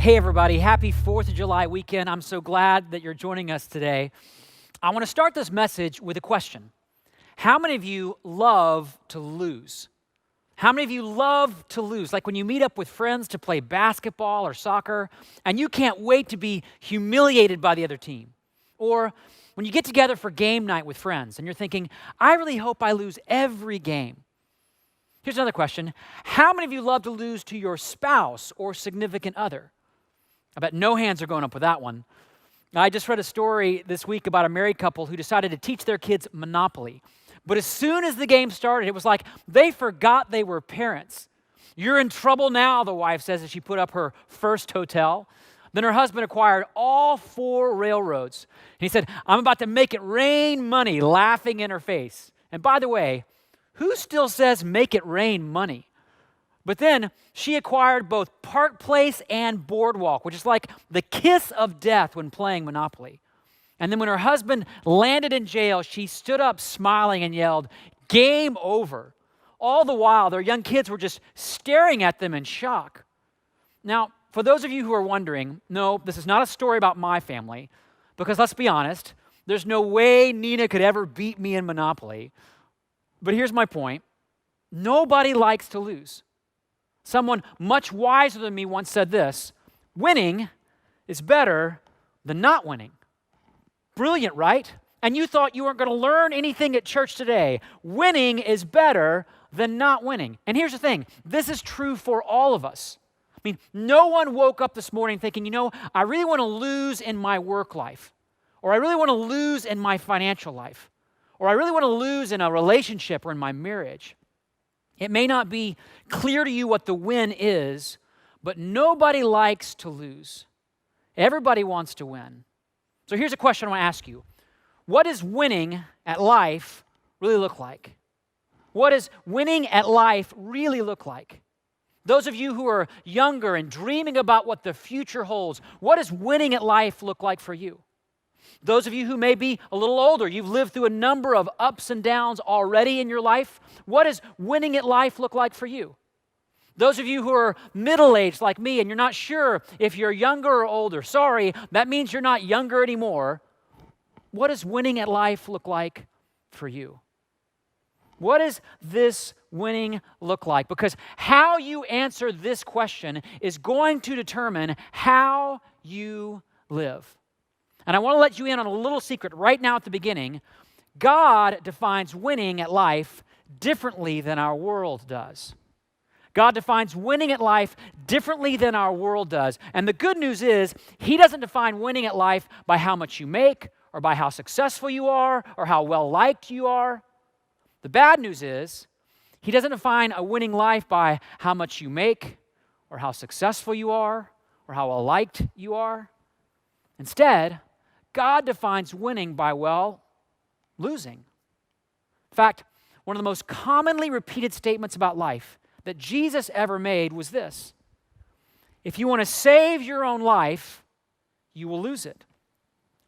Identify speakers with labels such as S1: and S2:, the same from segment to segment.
S1: Hey everybody, happy 4th of July weekend. I'm so glad that you're joining us today. I want to start this message with a question. How many of you love to lose? How many of you love to lose? Like when you meet up with friends to play basketball or soccer, and you can't wait to be humiliated by the other team. Or when you get together for game night with friends, and you're thinking, I really hope I lose every game. Here's another question. How many of you love to lose to your spouse or significant other? I bet no hands are going up with that one. I just read a story this week about a married couple who decided to teach their kids Monopoly. But as soon as the game started, it was like they forgot they were parents. You're in trouble now, the wife says as she put up her first hotel. Then her husband acquired all 4 railroads. And he said, I'm about to make it rain money, laughing in her face. And by the way, who still says make it rain money? But then she acquired both Park Place and Boardwalk, which is like the kiss of death when playing Monopoly. And then when her husband landed in jail, she stood up smiling and yelled, game over. All the while, their young kids were just staring at them in shock. Now, for those of you who are wondering, no, this is not a story about my family, because let's be honest, there's no way Nina could ever beat me in Monopoly. But here's my point. Nobody likes to lose. Someone much wiser than me once said this, winning is better than not winning. Brilliant, right? And you thought you weren't going to learn anything at church today. Winning is better than not winning. And here's the thing, this is true for all of us. I mean, no one woke up this morning thinking, I really want to lose in my work life, or I really want to lose in my financial life, or I really want to lose in a relationship or in my marriage. It may not be clear to you what the win is, but nobody likes to lose. Everybody wants to win. So here's a question I want to ask you. What does winning at life really look like? What does winning at life really look like? Those of you who are younger and dreaming about what the future holds, what does winning at life look like for you? Those of you who may be a little older, you've lived through a number of ups and downs already in your life. What does winning at life look like for you? Those of you who are middle-aged like me and you're not sure if you're younger or older, sorry, that means you're not younger anymore. What does winning at life look like for you? What does this winning look like? Because how you answer this question is going to determine how you live. And I want to let you in on a little secret right now at the beginning. God defines winning at life differently than our world does. God defines winning at life differently than our world does. And the good news is, He doesn't define winning at life by how much you make, or by how successful you are, or how well-liked you are. The bad news is, He doesn't define a winning life by how much you make, or how successful you are, or how well-liked you are. Instead, God defines winning by, losing. In fact, one of the most commonly repeated statements about life that Jesus ever made was this: if you want to save your own life, you will lose it.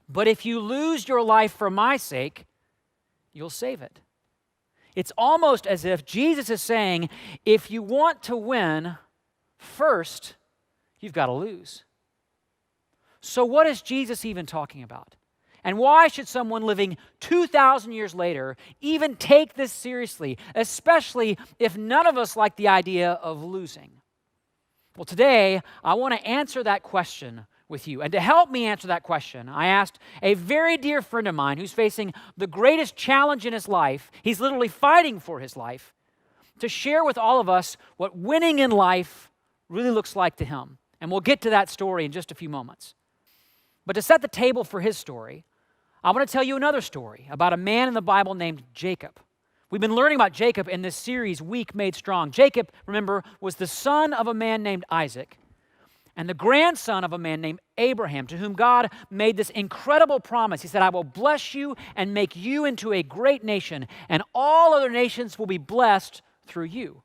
S1: But if you lose your life for my sake, you'll save it. It's almost as if Jesus is saying, if you want to win, first, you've got to lose. So what is Jesus even talking about? And why should someone living 2,000 years later even take this seriously, especially if none of us like the idea of losing? Well, today, I want to answer that question with you. And to help me answer that question, I asked a very dear friend of mine who's facing the greatest challenge in his life, he's literally fighting for his life, to share with all of us what winning in life really looks like to him. And we'll get to that story in just a few moments. But to set the table for his story, I want to tell you another story about a man in the Bible named Jacob. We've been learning about Jacob in this series, Weak Made Strong. Jacob, remember, was the son of a man named Isaac and the grandson of a man named Abraham, to whom God made this incredible promise. He said, I will bless you and make you into a great nation, and all other nations will be blessed through you.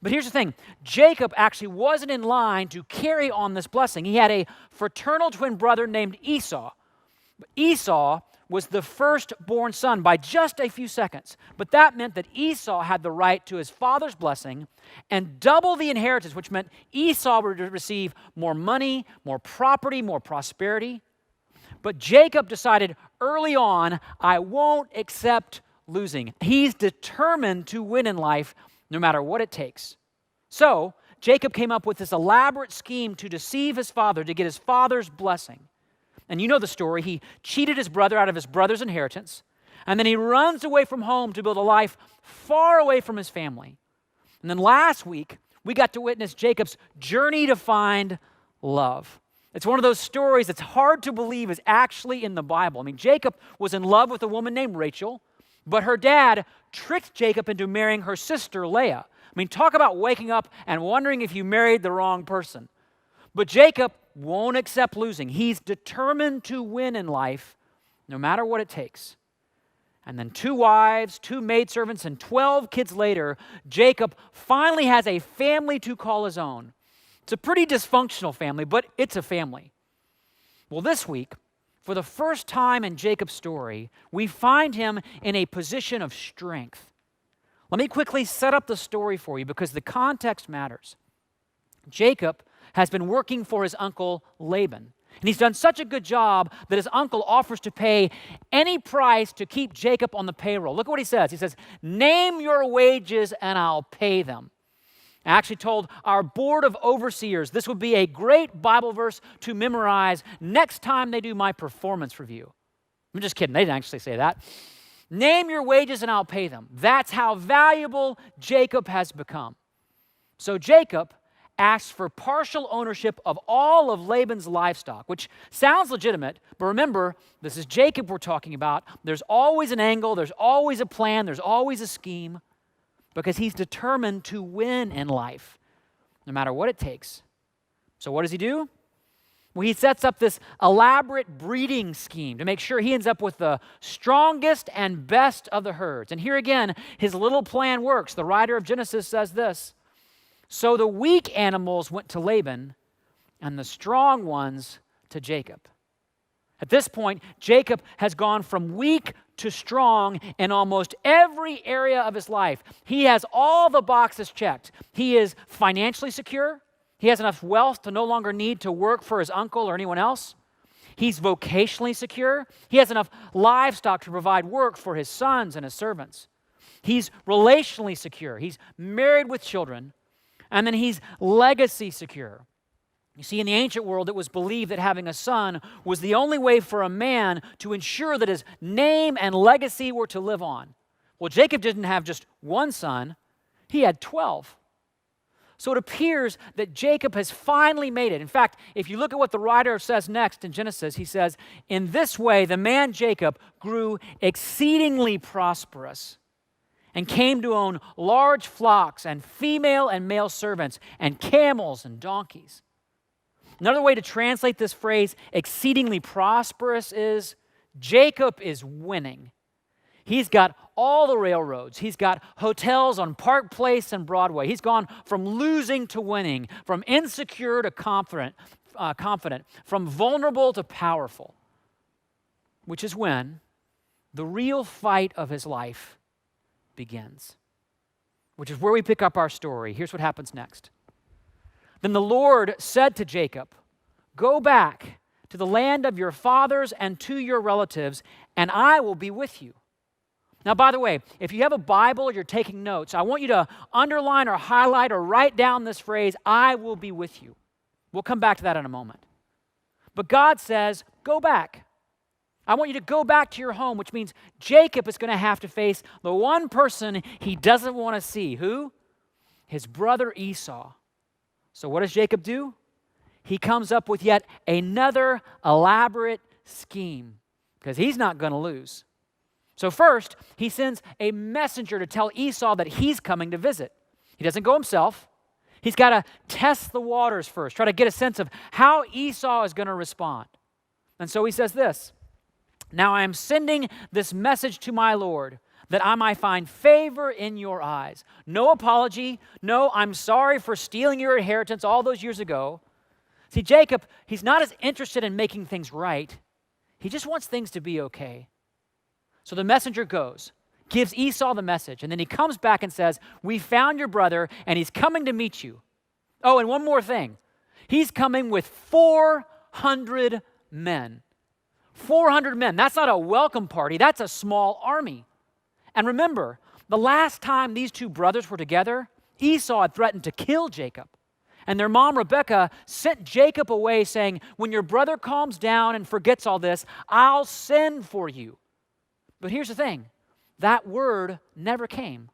S1: But here's the thing, Jacob actually wasn't in line to carry on this blessing. He had a fraternal twin brother named Esau. But Esau was the firstborn son by just a few seconds. But that meant that Esau had the right to his father's blessing and double the inheritance, which meant Esau would receive more money, more property, more prosperity. But Jacob decided early on, I won't accept losing. He's determined to win in life no matter what it takes. So Jacob came up with this elaborate scheme to deceive his father, to get his father's blessing. And you know the story. He cheated his brother out of his brother's inheritance, and then he runs away from home to build a life far away from his family. And then last week, we got to witness Jacob's journey to find love. It's one of those stories that's hard to believe is actually in the Bible. I mean, Jacob was in love with a woman named Rachel, but her dad tricked Jacob into marrying her sister, Leah. I mean, talk about waking up and wondering if you married the wrong person. But Jacob won't accept losing. He's determined to win in life, no matter what it takes. And then 2 wives, 2 maidservants, and 12 kids later, Jacob finally has a family to call his own. It's a pretty dysfunctional family, but it's a family. Well, this week, for the first time in Jacob's story, we find him in a position of strength. Let me quickly set up the story for you because the context matters. Jacob has been working for his uncle Laban, and he's done such a good job that his uncle offers to pay any price to keep Jacob on the payroll. Look at what he says. He says, "Name your wages and I'll pay them." I actually told our board of overseers this would be a great Bible verse to memorize next time they do my performance review. I'm just kidding. They didn't actually say that. Name your wages and I'll pay them. That's how valuable Jacob has become. So Jacob asks for partial ownership of all of Laban's livestock, which sounds legitimate, but remember, this is Jacob we're talking about. There's always an angle, there's always a plan, there's always a scheme, because he's determined to win in life, no matter what it takes. So what does he do? Well, he sets up this elaborate breeding scheme to make sure he ends up with the strongest and best of the herds. And here again, his little plan works. The writer of Genesis says this, "So the weak animals went to Laban, and the strong ones to Jacob." At this point, Jacob has gone from weak to strong in almost every area of his life. He has all the boxes checked. He is financially secure. He has enough wealth to no longer need to work for his uncle or anyone else. He's vocationally secure. He has enough livestock to provide work for his sons and his servants. He's relationally secure. He's married with children. And then he's legacy secure. You see, in the ancient world, it was believed that having a son was the only way for a man to ensure that his name and legacy were to live on. Well, Jacob didn't have just one son. He had 12. So it appears that Jacob has finally made it. In fact, if you look at what the writer says next in Genesis, he says, "In this way, the man Jacob grew exceedingly prosperous and came to own large flocks and female and male servants and camels and donkeys." Another way to translate this phrase, exceedingly prosperous, is Jacob is winning. He's got all the railroads. He's got hotels on Park Place and Broadway. He's gone from losing to winning, from insecure to confident, from vulnerable to powerful, which is when the real fight of his life begins, which is where we pick up our story. Here's what happens next. Then the Lord said to Jacob, "Go back to the land of your fathers and to your relatives, and I will be with you." Now, by the way, if you have a Bible or you're taking notes, I want you to underline or highlight or write down this phrase, "I will be with you." We'll come back to that in a moment. But God says, go back. I want you to go back to your home, which means Jacob is going to have to face the one person he doesn't want to see. Who? His brother Esau. So what does Jacob do? He comes up with yet another elaborate scheme because he's not going to lose. So first, he sends a messenger to tell Esau that he's coming to visit. He doesn't go himself. He's got to test the waters first, try to get a sense of how Esau is going to respond. And so he says this, "Now I am sending this message to my Lord, that I might find favor in your eyes." No apology. No, "I'm sorry for stealing your inheritance all those years ago." See, Jacob, he's not as interested in making things right. He just wants things to be okay. So the messenger goes, gives Esau the message, and then he comes back and says, we found your brother, and he's coming to meet you. Oh, and one more thing. He's coming with 400 men. 400 men. That's not a welcome party. That's a small army. And remember, the last time these two brothers were together, Esau had threatened to kill Jacob. And their mom, Rebekah, sent Jacob away saying, when your brother calms down and forgets all this, I'll send for you. But here's the thing. That word never came,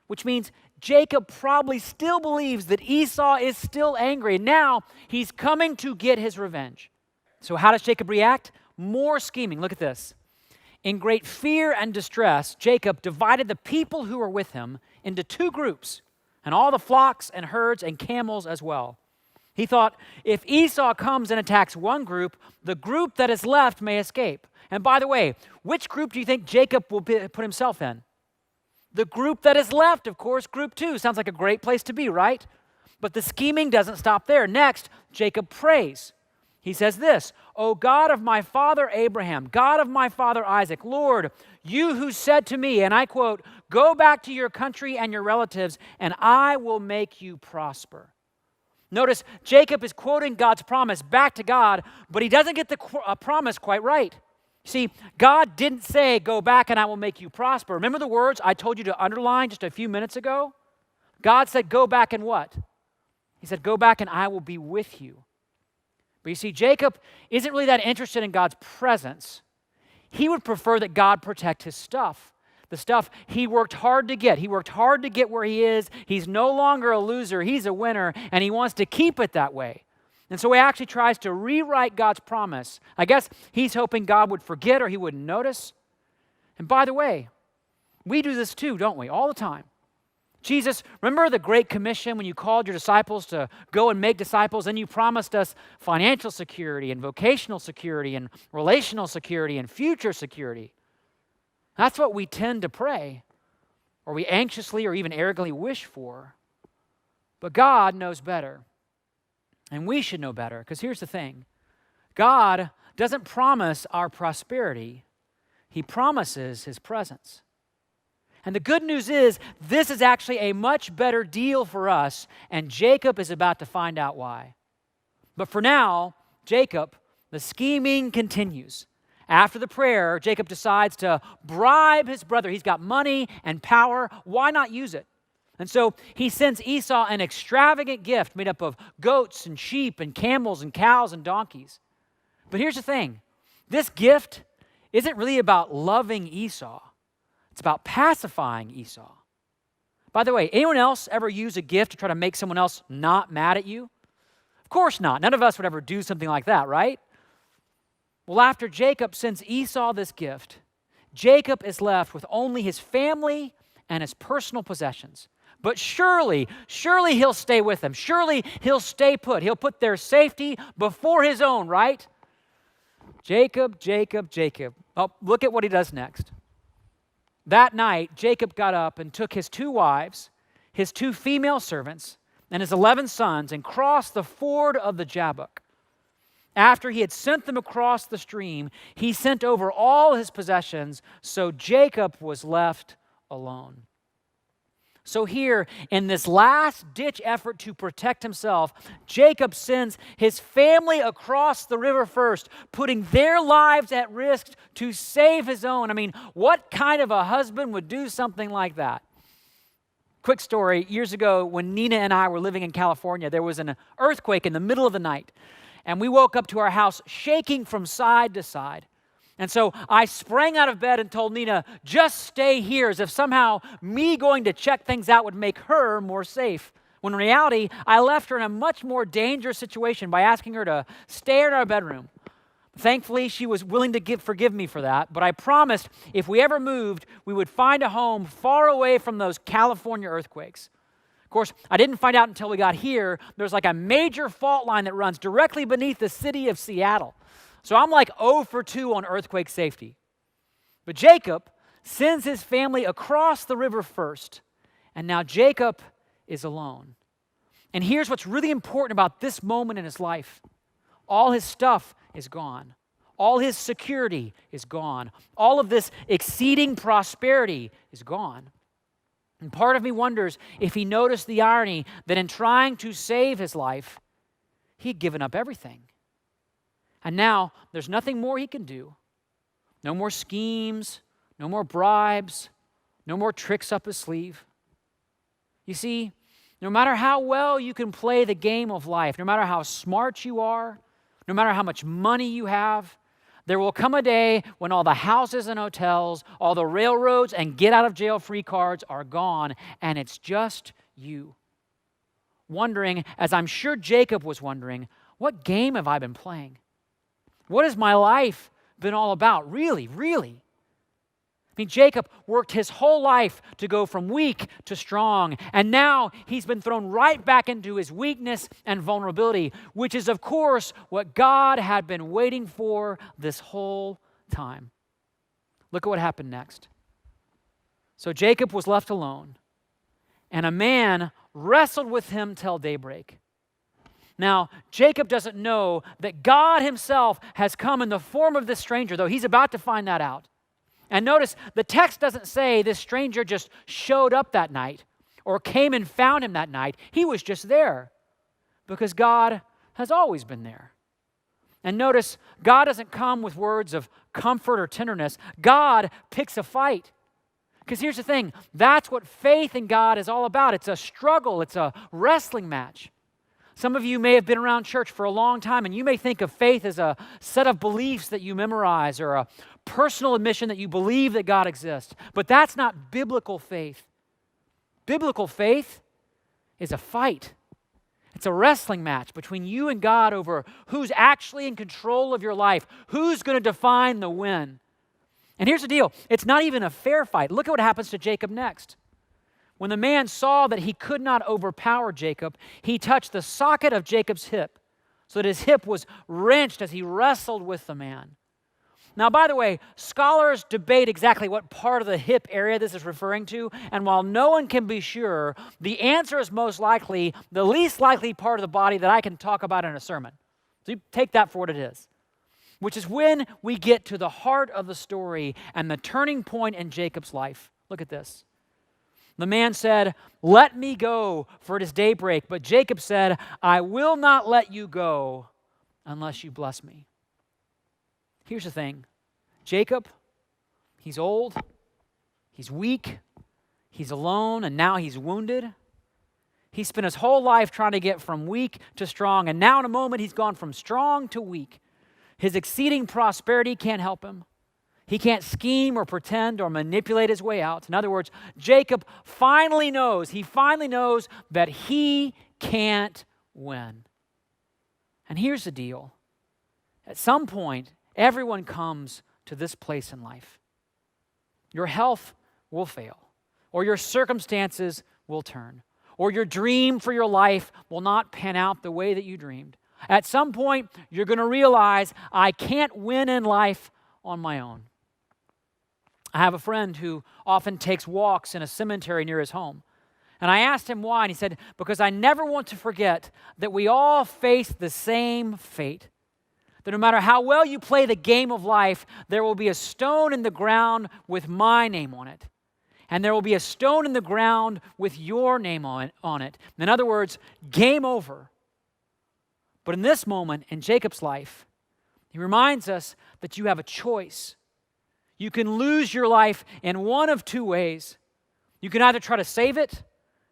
S1: which means Jacob probably still believes that Esau is still angry. Now he's coming to get his revenge. So how does Jacob react? More scheming. Look at this. In great fear and distress, Jacob divided the people who were with him into two groups, and all the flocks and herds and camels as well. He thought, if Esau comes and attacks one group, the group that is left may escape. And by the way, which group do you think Jacob will put himself in? The group that is left, of course, group 2. Sounds like a great place to be, right? But the scheming doesn't stop there. Next, Jacob prays. He says this, O God of my father Abraham, God of my father Isaac, Lord, you who said to me, and I quote, go back to your country and your relatives, and I will make you prosper. Notice Jacob is quoting God's promise back to God, but he doesn't get the promise quite right. See, God didn't say, go back and I will make you prosper. Remember the words I told you to underline just a few minutes ago? God said, go back and what? He said, go back and I will be with you. But you see, Jacob isn't really that interested in God's presence. He would prefer that God protect his stuff. The stuff he worked hard to get. He worked hard to get where he is. He's no longer a loser. He's a winner, and he wants to keep it that way. And so he actually tries to rewrite God's promise. I guess he's hoping God would forget or he wouldn't notice. And by the way, we do this too, don't we? All the time. Jesus, remember the Great Commission when you called your disciples to go and make disciples, and you promised us financial security and vocational security and relational security and future security. That's what we tend to pray, or we anxiously or even arrogantly wish for. But God knows better, and we should know better, because here's the thing. God doesn't promise our prosperity. He promises his presence. And the good news is, this is actually a much better deal for us, and Jacob is about to find out why. But for now, Jacob, the scheming continues. After the prayer, Jacob decides to bribe his brother. He's got money and power. Why not use it? And so he sends Esau an extravagant gift made up of goats and sheep and camels and cows and donkeys. But here's the thing. This gift isn't really about loving Esau. It's about pacifying Esau. By the way, anyone else ever use a gift to try to make someone else not mad at you? Of course not. None of us would ever do something like that, right? Well, after Jacob sends Esau this gift, Jacob is left with only his family and his personal possessions. But surely he'll stay with them. Surely he'll stay put. He'll put their safety before his own, right? Jacob. Oh, look at what he does next. That night, Jacob got up and took his 2 wives, his 2 female servants, and his 11 sons and crossed the ford of the Jabbok. After he had sent them across the stream, he sent over all his possessions, so Jacob was left alone. So here, in this last-ditch effort to protect himself, Jacob sends his family across the river first, putting their lives at risk to save his own. I mean, what kind of a husband would do something like that? Quick story, years ago when Nina and I were living in California, there was an earthquake in the middle of the night, and we woke up to our house shaking from side to side. And so I sprang out of bed and told Nina, just stay here, as if somehow me going to check things out would make her more safe. When in reality, I left her in a much more dangerous situation by asking her to stay in our bedroom. Thankfully, she was willing to forgive me for that, but I promised if we ever moved, we would find a home far away from those California earthquakes. Of course, I didn't find out until we got here. There's like a major fault line that runs directly beneath the city of Seattle. So I'm like 0 for 2 on earthquake safety. But Jacob sends his family across the river first, and now Jacob is alone. And here's what's really important about this moment in his life. All his stuff is gone. All his security is gone. All of this exceeding prosperity is gone. And part of me wonders if he noticed the irony that in trying to save his life, he'd given up everything. And now there's nothing more he can do. No more schemes, no more bribes, no more tricks up his sleeve. You see, no matter how well you can play the game of life, no matter how smart you are, no matter how much money you have, there will come a day when all the houses and hotels, all the railroads and get-out-of-jail-free cards are gone, and it's just you. Wondering, as I'm sure Jacob was wondering, what game have I been playing? What has my life been all about? Really, really? I mean, Jacob worked his whole life to go from weak to strong, and now he's been thrown right back into his weakness and vulnerability, which is, of course, what God had been waiting for this whole time. Look at what happened next. So Jacob was left alone, and a man wrestled with him till daybreak. Now, Jacob doesn't know that God himself has come in the form of this stranger, though he's about to find that out. And notice, the text doesn't say this stranger just showed up that night or came and found him that night. He was just there because God has always been there. And notice, God doesn't come with words of comfort or tenderness. God picks a fight. Because here's the thing, that's what faith in God is all about. It's a struggle. It's a wrestling match. Some of you may have been around church for a long time, and you may think of faith as a set of beliefs that you memorize or a personal admission that you believe that God exists. But that's not biblical faith. Biblical faith is a fight. It's a wrestling match between you and God over who's actually in control of your life, who's going to define the win. And here's the deal. It's not even a fair fight. Look at what happens to Jacob next. When the man saw that he could not overpower Jacob, he touched the socket of Jacob's hip, so that his hip was wrenched as he wrestled with the man. Now, by the way, scholars debate exactly what part of the hip area this is referring to, and while no one can be sure, the answer is most likely the least likely part of the body that I can talk about in a sermon. So you take that for what it is, which is when we get to the heart of the story and the turning point in Jacob's life. Look at this. The man said, "Let me go, for it is daybreak." But Jacob said, "I will not let you go unless you bless me." Here's the thing. Jacob, he's old, he's weak, he's alone, and now he's wounded. He spent his whole life trying to get from weak to strong, and now in a moment he's gone from strong to weak. His exceeding prosperity can't help him. He can't scheme or pretend or manipulate his way out. In other words, Jacob finally knows that he can't win. And here's the deal. At some point, everyone comes to this place in life. Your health will fail, or your circumstances will turn, or your dream for your life will not pan out the way that you dreamed. At some point, you're going to realize, I can't win in life on my own. I have a friend who often takes walks in a cemetery near his home. And I asked him why, and he said, because I never want to forget that we all face the same fate. That no matter how well you play the game of life, there will be a stone in the ground with my name on it. And there will be a stone in the ground with your name on it. In other words, game over. But in this moment in Jacob's life, he reminds us that you have a choice. You can lose your life in one of two ways. You can either try to save it,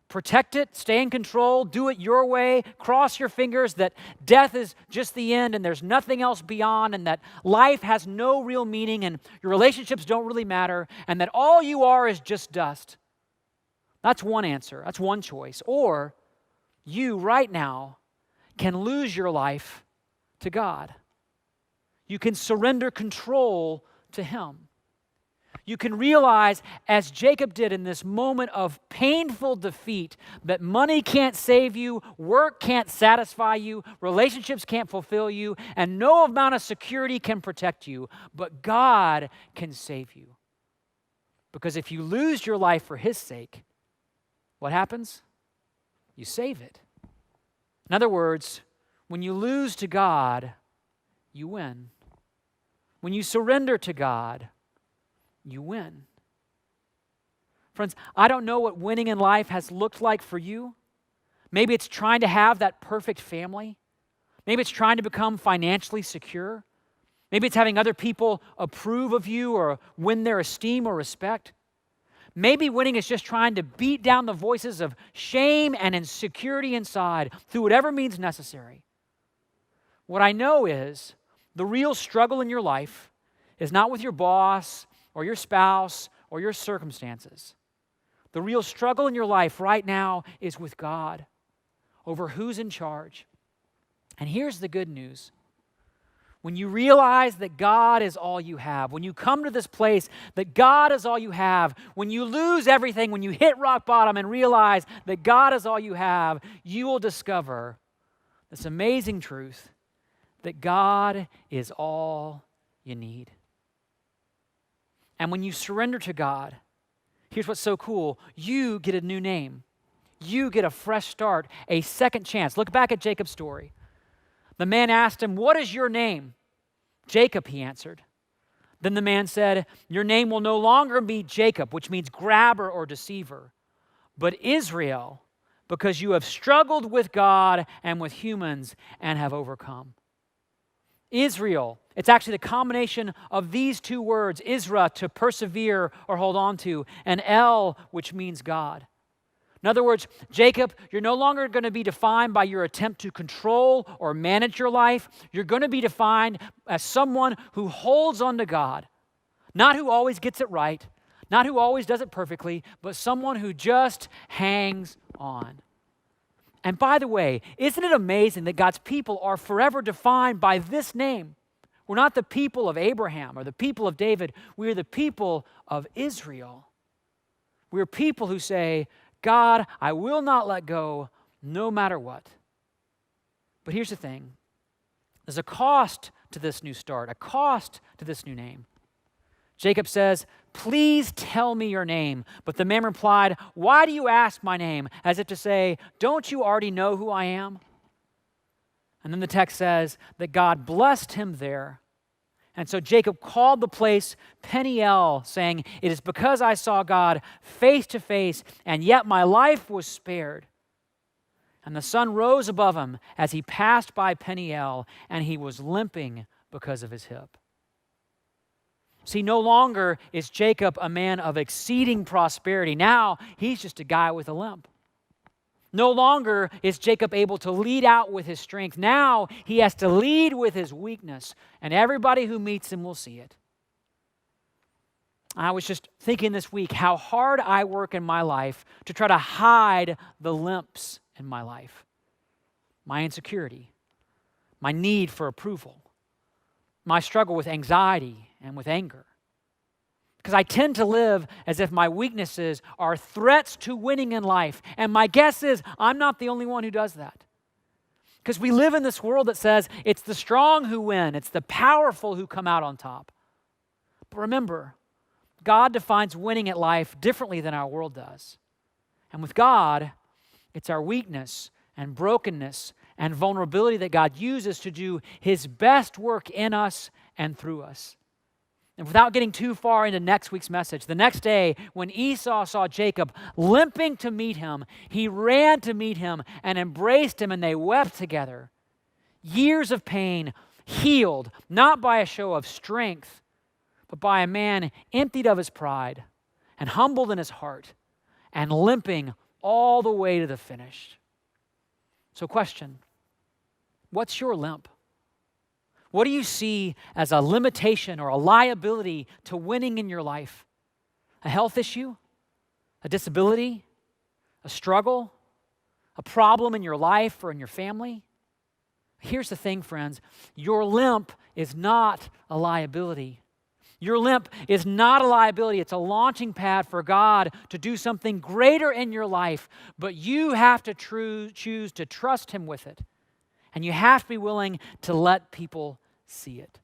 S1: protect it, stay in control, do it your way, cross your fingers that death is just the end and there's nothing else beyond, and that life has no real meaning and your relationships don't really matter, and that all you are is just dust. That's one answer. That's one choice. Or you right now can lose your life to God. You can surrender control to Him. You can realize, as Jacob did in this moment of painful defeat, that money can't save you, work can't satisfy you, relationships can't fulfill you, and no amount of security can protect you, but God can save you. Because if you lose your life for His sake, what happens? You save it. In other words, when you lose to God, you win. when you surrender to God, you win. Friends, I don't know what winning in life has looked like for you. Maybe it's trying to have that perfect family. Maybe it's trying to become financially secure. Maybe it's having other people approve of you or win their esteem or respect. Maybe winning is just trying to beat down the voices of shame and insecurity inside through whatever means necessary. What I know is the real struggle in your life is not with your boss or your spouse or your circumstances. The real struggle in your life right now is with God over who's in charge. And here's the good news. When you realize that God is all you have, when you come to this place that God is all you have, when you lose everything, when you hit rock bottom and realize that God is all you have, you will discover this amazing truth that God is all you need. And when you surrender to God, here's what's so cool. You get a new name. You get a fresh start, a second chance. Look back at Jacob's story. The man asked him, "What is your name?" "Jacob," he answered. Then the man said, "Your name will no longer be Jacob," which means grabber or deceiver, "but Israel, because you have struggled with God and with humans and have overcome." Israel, it's actually the combination of these two words, Isra, to persevere or hold on to, and El, which means God. In other words, Jacob, you're no longer going to be defined by your attempt to control or manage your life. You're going to be defined as someone who holds on to God, not who always gets it right, not who always does it perfectly, but someone who just hangs on. And by the way, isn't it amazing that God's people are forever defined by this name? We're not the people of Abraham or the people of David. We're the people of Israel. We're people who say, "God, I will not let go no matter what." But here's the thing. There's a cost to this new start, a cost to this new name. Jacob says, "Please tell me your name." But the man replied, "Why do you ask my name?" As if to say, "Don't you already know who I am?" And then the text says that God blessed him there. And so Jacob called the place Peniel, saying, "It is because I saw God face to face, and yet my life was spared." And the sun rose above him as he passed by Peniel, and he was limping because of his hip. See, no longer is Jacob a man of exceeding prosperity. Now he's just a guy with a limp. No longer is Jacob able to lead out with his strength. Now he has to lead with his weakness, and everybody who meets him will see it. I was just thinking this week how hard I work in my life to try to hide the limps in my life. My insecurity, my need for approval, my struggle with anxiety and with anger. Because I tend to live as if my weaknesses are threats to winning in life. And my guess is I'm not the only one who does that. Because we live in this world that says it's the strong who win, it's the powerful who come out on top. But remember, God defines winning at life differently than our world does. And with God, it's our weakness and brokenness and vulnerability that God uses to do His best work in us and through us. And without getting too far into next week's message, the next day when Esau saw Jacob limping to meet him, he ran to meet him and embraced him, and they wept together. Years of pain healed, not by a show of strength, but by a man emptied of his pride and humbled in his heart and limping all the way to the finish. So question, what's your limp? What do you see as a limitation or a liability to winning in your life? A health issue? A disability? A struggle? A problem in your life or in your family? Here's the thing, friends. Your limp is not a liability. Your limp is not a liability. It's a launching pad for God to do something greater in your life, but you have to choose to trust Him with it. And you have to be willing to let people see it.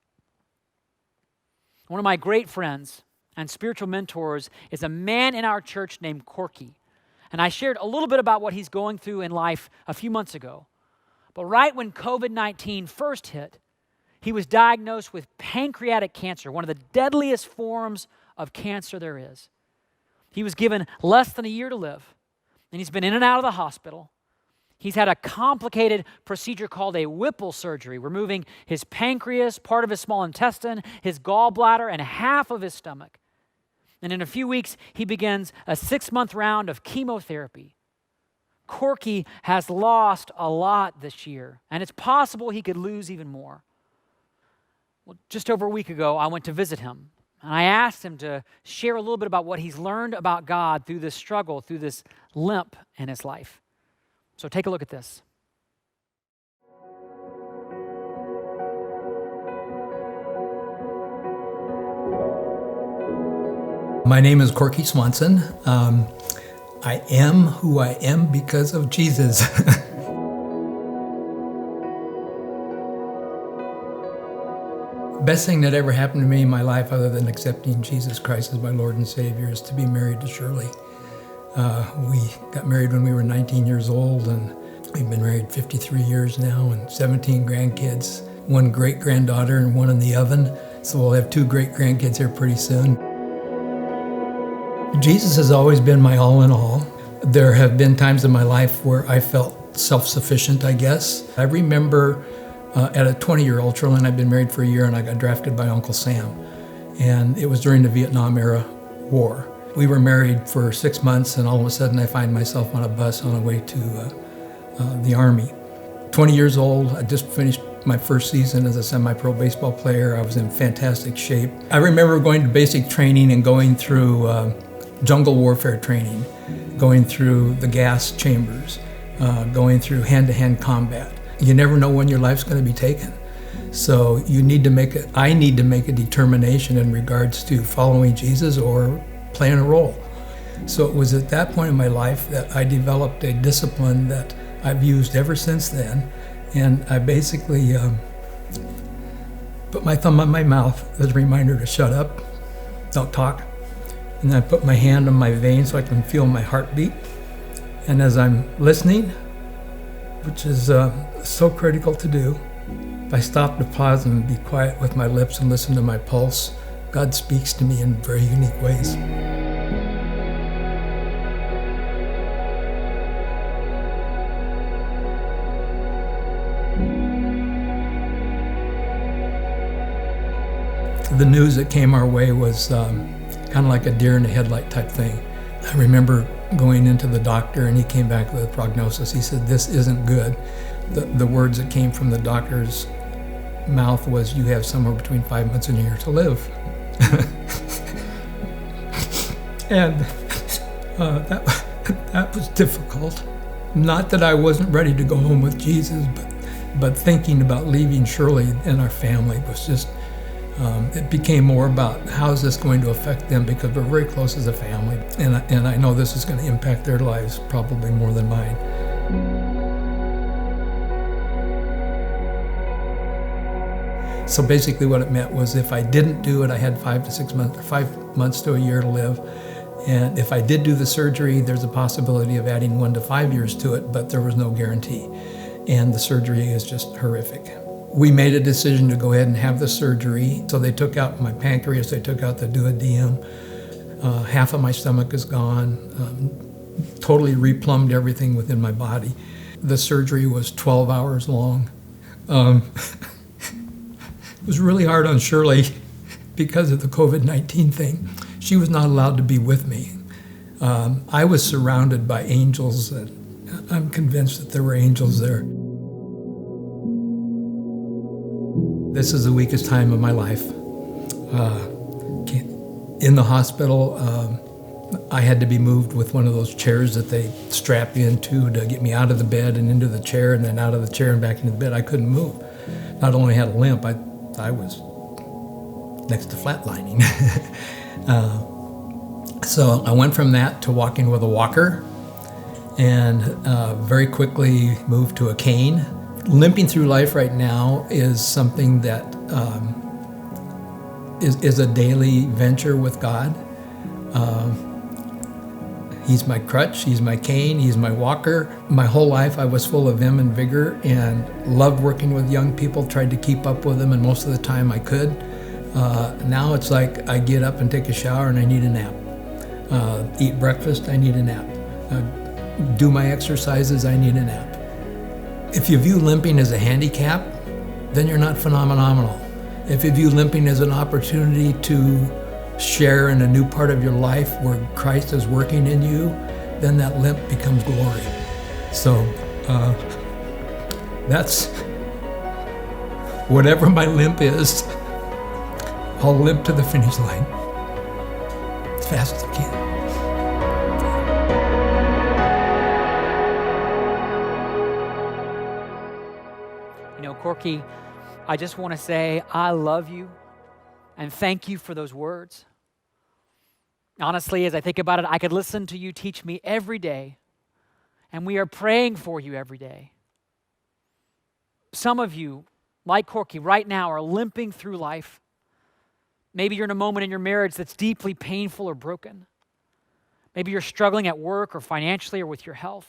S1: One of my great friends and spiritual mentors is a man in our church named Corky. And I shared a little bit about what he's going through in life a few months ago. But right when COVID-19 first hit, He was diagnosed with pancreatic cancer, one of the deadliest forms of cancer there is. He was given less than a year to live, and he's been in and out of the hospital. He's had a complicated procedure called a Whipple surgery, removing his pancreas, part of his small intestine, his gallbladder, and half of his stomach. And in a few weeks, he begins a 6-month round of chemotherapy. Corky has lost a lot this year, and it's possible he could lose even more. Well, just over a week ago, I went to visit him, and I asked him to share a little bit about what he's learned about God through this struggle, through this limp in his life. So take a look at this.
S2: My name is Corky Swanson. I am who I am because of Jesus. Best thing that ever happened to me in my life, other than accepting Jesus Christ as my Lord and Savior, is to be married to Shirley. We got married when we were 19 years old, and we've been married 53 years now, and 17 grandkids, 1 great-granddaughter and 1 in the oven. So we'll have 2 great-grandkids here pretty soon. Jesus has always been my all in all. There have been times in my life where I felt self-sufficient, I guess. I remember at a 20-year-old, Shirley and I had been married for a year, and I got drafted by Uncle Sam. And it was during the Vietnam-era war. We were married for 6 months, and all of a sudden I find myself on a bus on the way to the Army. 20 years old, I just finished my first season as a semi-pro baseball player. I was in fantastic shape. I remember going to basic training and going through jungle warfare training, going through the gas chambers, going through hand-to-hand combat. You never know when your life's going to be taken. So I need to make a determination in regards to following Jesus or playing a role. So it was at that point in my life that I developed a discipline that I've used ever since then. And I basically put my thumb on my mouth as a reminder to shut up, don't talk. And then I put my hand on my vein so I can feel my heartbeat. And as I'm listening, which is so critical to do, if I stop to pause and be quiet with my lips and listen to my pulse, God speaks to me in very unique ways. The news that came our way was kind of like a deer in the headlight type thing. I remember going into the doctor, and he came back with a prognosis. He said, "This isn't good." The words that came from the doctor's mouth was, "You have somewhere between 5 months and a year to live." And that was difficult. Not that I wasn't ready to go home with Jesus, but thinking about leaving Shirley and our family was just, it became more about how is this going to affect them, because we're very close as a family. And I know this is going to impact their lives probably more than mine. So basically what it meant was if I didn't do it, I had 5 to 6 months, or 5 months to a year to live. And if I did do the surgery, there's a possibility of adding 1 to 5 years to it, but there was no guarantee. And the surgery is just horrific. We made a decision to go ahead and have the surgery. So they took out my pancreas, they took out the duodenum. Half of my stomach is gone. Totally replumbed everything within my body. The surgery was 12 hours long. It was really hard on Shirley because of the COVID-19 thing. She was not allowed to be with me. I was surrounded by angels, and I'm convinced that there were angels there. This is the weakest time of my life. In the hospital, I had to be moved with one of those chairs that they strap you into to get me out of the bed and into the chair, and then out of the chair and back into the bed. I couldn't move. Not only had a limp, I was next to flatlining. So I went from that to walking with a walker, and very quickly moved to a cane. Limping through life right now is something that is a daily venture with God. He's my crutch, he's my cane, he's my walker. My whole life I was full of vim and vigor and loved working with young people, tried to keep up with them, and most of the time I could. Now it's like I get up and take a shower and I need a nap. Eat breakfast, I need a nap. Do my exercises, I need a nap. If you view limping as a handicap, then you're not phenomenal. If you view limping as an opportunity to share in a new part of your life where Christ is working in you, then that limp becomes glory. So that's whatever my limp is, I'll limp to the finish line as fast as I can.
S1: You know, Corky, I just want to say I love you and thank you for those words. Honestly, as I think about it, I could listen to you teach me every day, and we are praying for you every day. Some of you, like Corky, right now are limping through life. Maybe you're in a moment in your marriage that's deeply painful or broken. Maybe you're struggling at work or financially or with your health.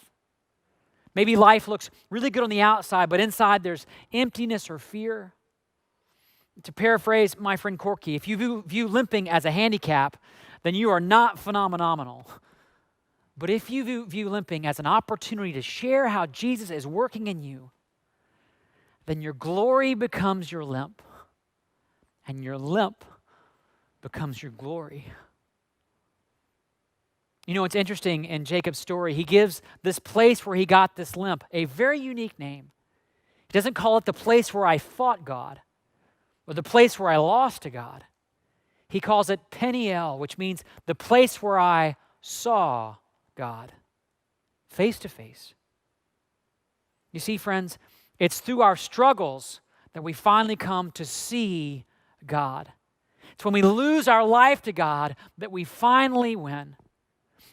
S1: Maybe life looks really good on the outside, but inside there's emptiness or fear. To paraphrase my friend Corky, if you view limping as a handicap, then you are not phenomenal. But if you view limping as an opportunity to share how Jesus is working in you, then your glory becomes your limp, and your limp becomes your glory. You know, it's interesting in Jacob's story, he gives this place where he got this limp a very unique name. He doesn't call it the place where I fought God or the place where I lost to God. He calls it Peniel, which means the place where I saw God face to face. You see, friends, it's through our struggles that we finally come to see God. It's when we lose our life to God that we finally win.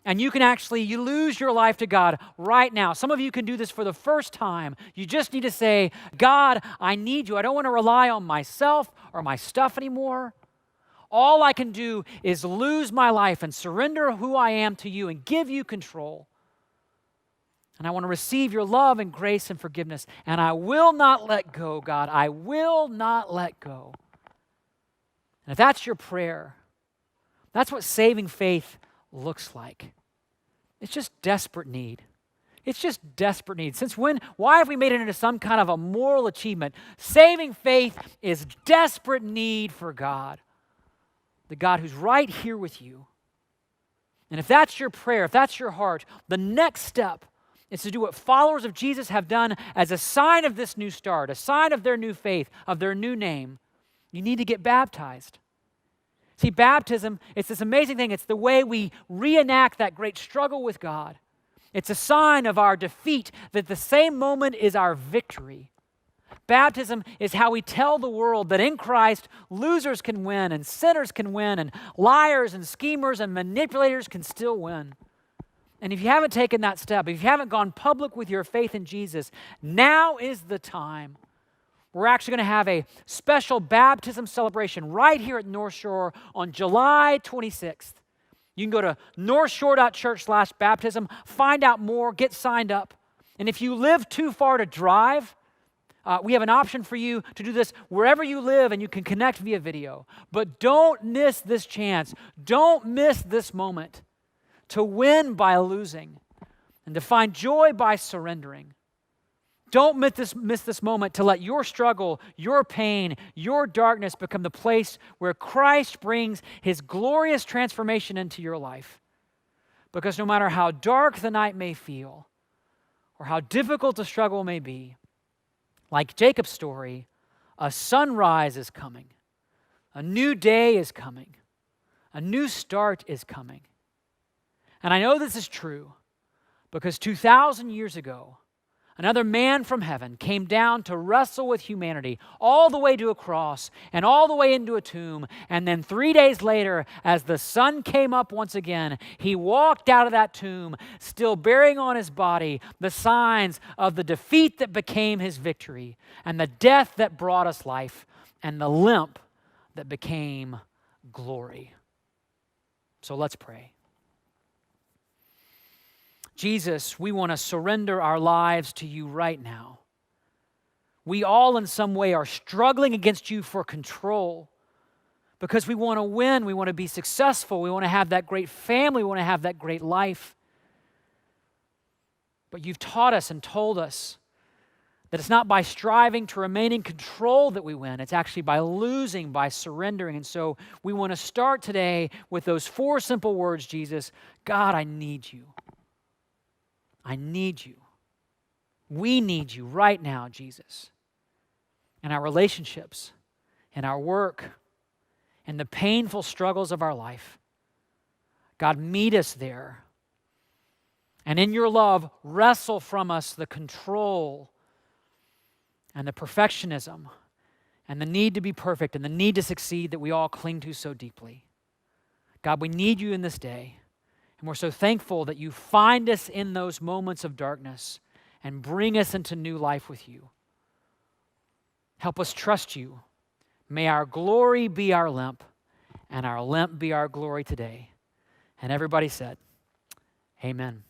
S1: And you lose your life to God right now. Some of you can do this for the first time. You just need to say, God, I need you. I don't want to rely on myself or my stuff anymore. All I can do is lose my life and surrender who I am to you and give you control. And I want to receive your love and grace and forgiveness. And I will not let go, God. I will not let go. And if that's your prayer, that's what saving faith looks like. It's just desperate need. It's just desperate need. Why have we made it into some kind of a moral achievement? Saving faith is desperate need for God. The God who's right here with you. And if that's your prayer, if that's your heart, the next step is to do what followers of Jesus have done as a sign of this new start, a sign of their new faith, of their new name. You need to get baptized. See, baptism, it's this amazing thing. It's the way we reenact that great struggle with God. It's a sign of our defeat that the same moment is our victory. Baptism is how we tell the world that in Christ, losers can win and sinners can win and liars and schemers and manipulators can still win. And if you haven't taken that step, if you haven't gone public with your faith in Jesus, now is the time. We're actually going to have a special baptism celebration right here at North Shore on July 26th. You can go to northshore.church/baptism, find out more, get signed up. And if you live too far to drive, we have an option for you to do this wherever you live, and you can connect via video. But don't miss this chance. Don't miss this moment to win by losing and to find joy by surrendering. Don't miss this moment to let your struggle, your pain, your darkness become the place where Christ brings his glorious transformation into your life. Because no matter how dark the night may feel or how difficult the struggle may be, like Jacob's story, a sunrise is coming. A new day is coming. A new start is coming. And I know this is true because 2,000 years ago, another man from heaven came down to wrestle with humanity all the way to a cross and all the way into a tomb. And then 3 days later, as the sun came up once again, he walked out of that tomb, still bearing on his body the signs of the defeat that became his victory and the death that brought us life and the limp that became glory. So let's pray. Jesus, we want to surrender our lives to you right now. We all in some way are struggling against you for control because we want to win, we want to be successful, we want to have that great family, we want to have that great life. But you've taught us and told us that it's not by striving to remain in control that we win. It's actually by losing, by surrendering. And so we want to start today with those 4 simple words, Jesus. God, I need you. I need you. We need you right now, Jesus. In our relationships, in our work, in the painful struggles of our life. God, meet us there. And in your love, wrestle from us the control and the perfectionism and the need to be perfect and the need to succeed that we all cling to so deeply. God, we need you in this day, and we're so thankful that you find us in those moments of darkness and bring us into new life with you. Help us trust you. May our glory be our lamp, and our lamp be our glory today. And everybody said, amen.